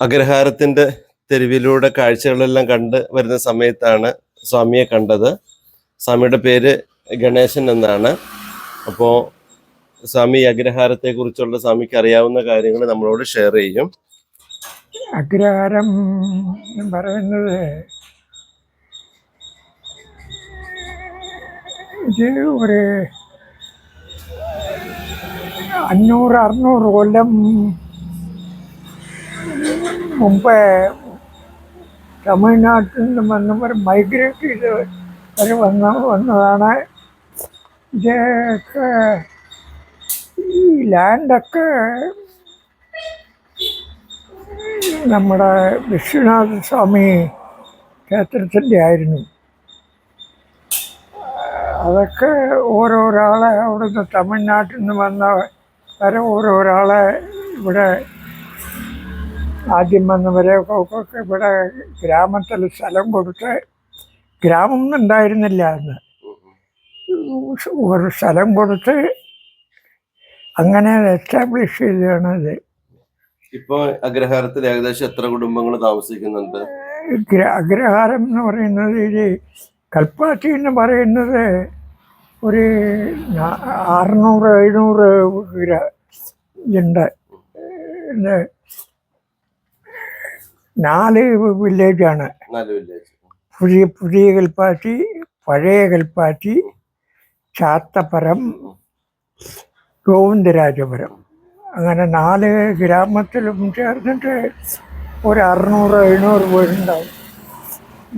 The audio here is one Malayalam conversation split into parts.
അഗ്രഹാരത്തിന്റെ തെരുവിലൂടെ കാഴ്ചകളെല്ലാം കണ്ട് വരുന്ന സമയത്താണ് സ്വാമിയെ കണ്ടത്. സ്വാമിയുടെ പേര് ഗണേശൻ എന്നാണ്. അപ്പോൾ സ്വാമി അഗ്രഹാരത്തെ കുറിച്ചുള്ള സ്വാമിക്ക് അറിയാവുന്ന കാര്യങ്ങൾ നമ്മളോട് ഷെയർ ചെയ്യും. അഗ്രഹാരം എന്ന് പറയുന്നത് ഇത് ഒരു 500-600 കൊല്ലം മുമ്പേ തമിഴ്നാട്ടിൽ നിന്ന് വന്നവർ മൈഗ്രേറ്റ് ചെയ്ത് വന്നതാണ്. ഇതൊക്കെ ഈ ലാൻഡൊക്കെ നമ്മുടെ വിശ്വനാഥ സ്വാമി ക്ഷേത്രത്തിൻ്റെ ആയിരുന്നു. അതൊക്കെ ഓരോരാളെ അവിടുന്ന് തമിഴ്നാട്ടിൽ നിന്ന് വന്നവരെ ഓരോരാളെ ഇവിടെ ആദ്യം വന്നവരെയൊക്കെ ഇവിടെ ഗ്രാമത്തിൽ സ്ഥലം കൊടുത്ത്, ഗ്രാമമൊന്നും ഉണ്ടായിരുന്നില്ല അന്ന്, ഒരു സ്ഥലം കൊടുത്ത് അങ്ങനെ എസ്റ്റാബ്ലിഷ് ചെയ്തതാണ് ഇത്. ഇപ്പൊ അഗ്രഹാരത്തിൽ ഏകദേശം എത്ര കുടുംബങ്ങൾ താമസിക്കുന്നുണ്ട്? അഗ്രഹാരം എന്ന് പറയുന്നത് ഇത് കൽപ്പാത്തി എന്ന് പറയുന്നത് ഒരു 600-700 ഉണ്ട്. 4 വില്ലേജാണ്. പുതിയ കൽപ്പാത്തി, പഴയ കൽപ്പാത്തി, ചാത്തപ്പുരം, ഗോവിന്ദരാജപുരം, അങ്ങനെ 4 ഗ്രാമത്തിലും ചേർന്നിട്ട് ഒരു 600-700 പേരുണ്ടാവും.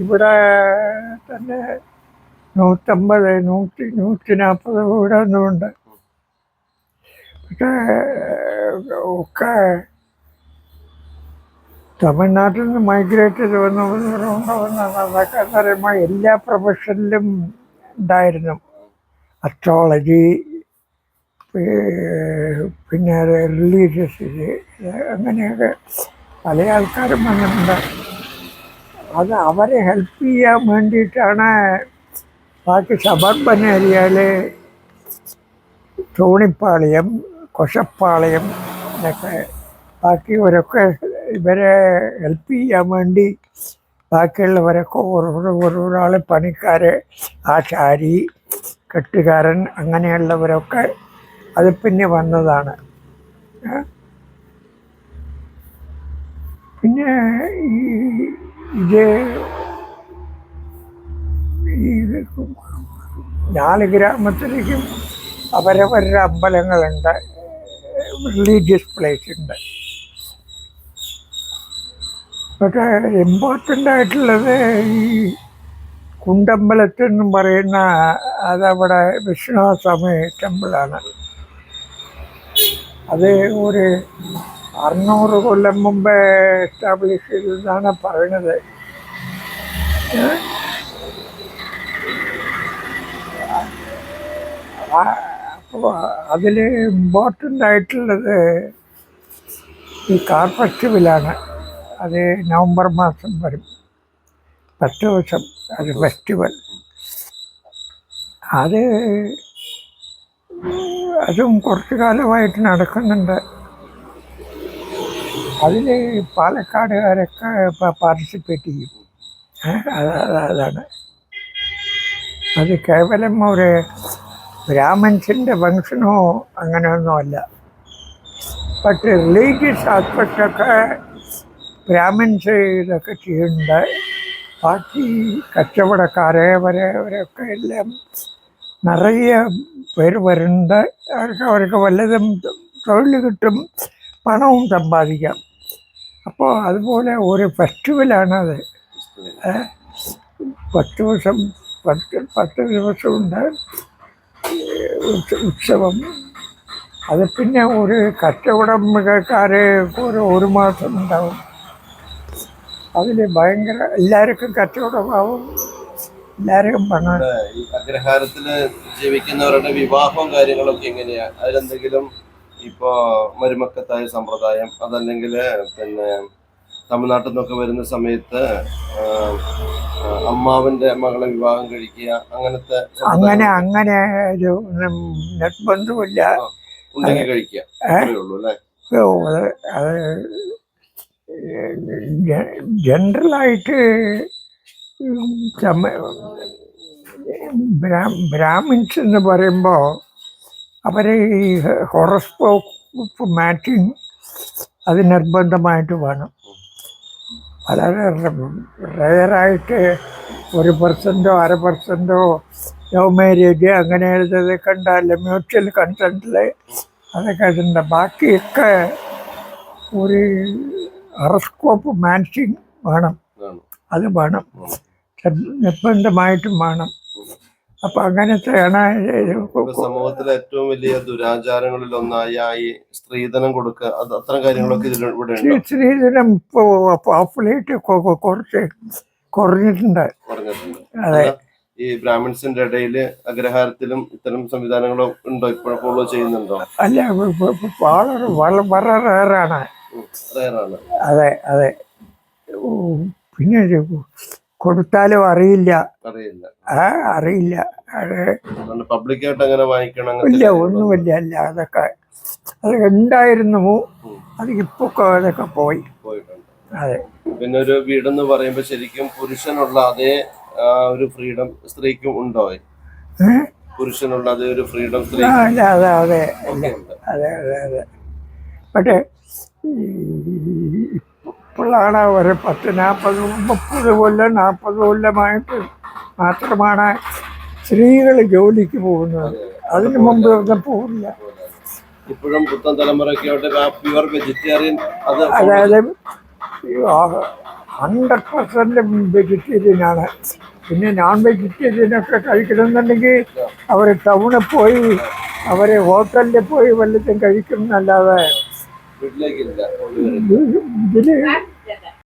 ഇവിടെ തന്നെ 150-140 വീടൊന്നുമുണ്ട്. പക്ഷേ ഒക്കെ തമിഴ്നാട്ടിൽ നിന്ന് മൈഗ്രേറ്റ് ചെയ്ത് വന്നവരുണ്ടാവുന്നതാണ്. അതൊക്കെ എന്ന് പറയുമ്പോൾ എല്ലാ പ്രൊഫഷനിലും ഉണ്ടായിരുന്നു. അസ്ട്രോളജി, പിന്നെ റിലീജിയസ്, അങ്ങനെയൊക്കെ പല ആൾക്കാരും വന്നിട്ടുണ്ട്. അത് അവരെ ഹെൽപ്പ് ചെയ്യാൻ വേണ്ടിയിട്ടാണ് ബാക്കി സബർബൻ ഏരിയയിൽ തോണിപ്പാളയം, കൊശപ്പാളയം എന്നൊക്കെ ബാക്കിയവരൊക്കെ ഇവരെ ഹെൽപ്പ് ചെയ്യാൻ വേണ്ടി ബാക്കിയുള്ളവരൊക്കെ ഓരോരാൾ പണിക്കാർ, ആശാരി, കെട്ടുകാരൻ, അങ്ങനെയുള്ളവരൊക്കെ അത് പിന്നെ വന്നതാണ്. പിന്നെ ഇത് ഈ 4 ഗ്രാമത്തിലേക്കും അവരവരുടെ അമ്പലങ്ങളുണ്ട്, റിലീജിയസ് പ്ലേസ് ഉണ്ട്. പക്ഷേ ഇമ്പോർട്ടൻ്റ് ആയിട്ടുള്ളത് ഈ കുണ്ടമ്പലത്തിൽ എന്നും പറയുന്ന അതവിടെ വിഷ്ണു സ്വാമി ടെമ്പിളാണ്. അത് ഒരു 600 കൊല്ലം മുമ്പേ എസ്റ്റാബ്ലിഷ് ചെയ്തതെന്നാണ് പറയുന്നത്. അപ്പോൾ അതിൽ ഇമ്പോർട്ടൻ്റ് ആയിട്ടുള്ളത് ഈ കാർ ഫെസ്റ്റിവലാണ്. അത് നവംബർ മാസം വരും, 10 ദിവസം അത് ഫെസ്റ്റിവൽ. അതും കുറച്ചു കാലമായിട്ട് നടക്കുന്നുണ്ട്. അതിൽ പാലക്കാടുകാരൊക്കെ പാർട്ടിസിപ്പേറ്റ് ചെയ്യും. അതാണ് അത് കേവലം ഒരു ബ്രാഹ്മൺസിൻ്റെ ഫങ്ഷനോ അങ്ങനെയൊന്നുമല്ല. പക്ഷേ റിലീജിയസ് ആസ്പെക്റ്റൊക്കെ ബ്രാഹ്മിൻസ് ഇതൊക്കെ ചെയ്യുന്നുണ്ട്. ബാക്കി കച്ചവടക്കാരവരൊക്കെ എല്ലാം നിറയെ പേര് വരുന്നുണ്ട്. അവർക്ക് വല്ലതും തൊഴിൽ കിട്ടും, പണവും സമ്പാദിക്കാം. അപ്പോൾ അതുപോലെ ഒരു ഫെസ്റ്റിവലാണത്. 10 ദിവസമുണ്ട് ഉത്സവം. അത് പിന്നെ ഒരു കച്ചവടക്കാർ ഒരു മാസം ഉണ്ടാവും. അതിൽ ഭയങ്കര എല്ലാവർക്കും കച്ചവടമാവും, എല്ലാവർക്കും പണം. ഈ അഗ്രഹാരത്തില് ജീവിക്കുന്നവരുടെ വിവാഹവും കാര്യങ്ങളൊക്കെ എങ്ങനെയാ? അതിലെന്തെങ്കിലും ഇപ്പോ മരുമക്കത്തായ സമ്പ്രദായം, അതല്ലെങ്കിൽ പിന്നെ തമിഴ്നാട്ടിൽ നിന്നൊക്കെ വരുന്ന സമയത്ത് അമ്മാവന്റെ മകളെ വിവാഹം കഴിക്കുക, അങ്ങനത്തെ അങ്ങനെ ഒരു നിർബന്ധമില്ല. ഉണ്ടെങ്കിൽ കഴിക്കുക, അത്രേ ഉള്ളൂ അല്ലേ? അത് ജനറലായിട്ട് ബ്രാഹ്മിൻസ് എന്ന് പറയുമ്പോൾ അവർ ഈ ഹൊറോസ്കോപ്പ് മാച്ചിങ് അത് നിർബന്ധമായിട്ട് വേണം. വളരെ റെയറായിട്ട് 1% 1/2% ലവ് മാരേജ് അങ്ങനെ ഇതൊക്കെ ഉണ്ടാവില്ല, മ്യൂച്വൽ കൺസെൻറ്റിൽ അതൊക്കെ ഉണ്ട്. ബാക്കിയൊക്കെ ഒരു ഹൊറോസ്കോപ്പ് മാച്ചിങ് വേണം, അത് വേണം, നിർബന്ധമായിട്ടും വേണം. അപ്പം അങ്ങനത്തെയാണ് സമൂഹത്തിലെ ഏറ്റവും വലിയ ദുരാചാരങ്ങളിൽ ഒന്നായ ഈ സ്ത്രീധനം കൊടുക്കുക, അത് അത്തരം കാര്യങ്ങളൊക്കെ ഇവിടെ സ്ത്രീധനം ഇപ്പോൾ പോപ്പുലേറ്റ് കുറച്ച് കുറഞ്ഞിട്ടുണ്ട്. അതെ, ഈ ബ്രാഹ്മിൺസിന്റെ ഇടയിൽ അഗ്രഹാരത്തിലും ഇത്തരം സംവിധാനങ്ങളോ ഉണ്ടോ, ഇപ്പോൾ ഫോളോ ചെയ്യുന്നുണ്ടോ? അല്ല, വളരെ റേറാണ്. റേറാണ്. അതെ അതെ. പിന്നെ കൊടുത്താലും അറിയില്ല. അറിയില്ല. പബ്ലിക്കായിട്ട് അങ്ങനെ വാങ്ങിക്കണം ഇല്ല, ഒന്നുമില്ല. അല്ല, അതൊക്കെ അത് ഉണ്ടായിരുന്നു, അത് ഇപ്പൊ അതൊക്കെ പോയിട്ടുണ്ട്. അതെ. പിന്നെ ഒരു വീടെന്ന് പറയുമ്പോ ശരിക്കും പുരുഷനുള്ള അതേ ഒരു ഫ്രീഡം സ്ത്രീക്കും ഉണ്ടോ? പുരുഷനുള്ള അതേ ഒരു ഫ്രീഡം സ്ത്രീ? അതെ അതെ അതെ അതെ അതെ അതെ. പക്ഷേ ഇപ്പോഴാണ് ഒരു 10, 40, 30 കൊല്ലം 40 കൊല്ലമായിട്ട് മാത്രമാണ് സ്ത്രീകൾ ജോലിക്ക് പോകുന്നത്. അതിന് മുമ്പ് ഒന്നും പോകില്ല. ഇപ്പോഴും പുത്തൻ തലമുറയ്ക്ക് പ്യുവർ വെജിറ്റേറിയൻ, അതായത് 100% വെജിറ്റേറിയനാണ്. പിന്നെ നോൺ വെജിറ്റേറിയനൊക്കെ കഴിക്കണമെന്നുണ്ടെങ്കിൽ അവർ ടൗണിൽ പോയി അവർ ഹോട്ടലിൽ പോയി വല്ലതും കഴിക്കും എന്നല്ലാതെ ഇതിൽ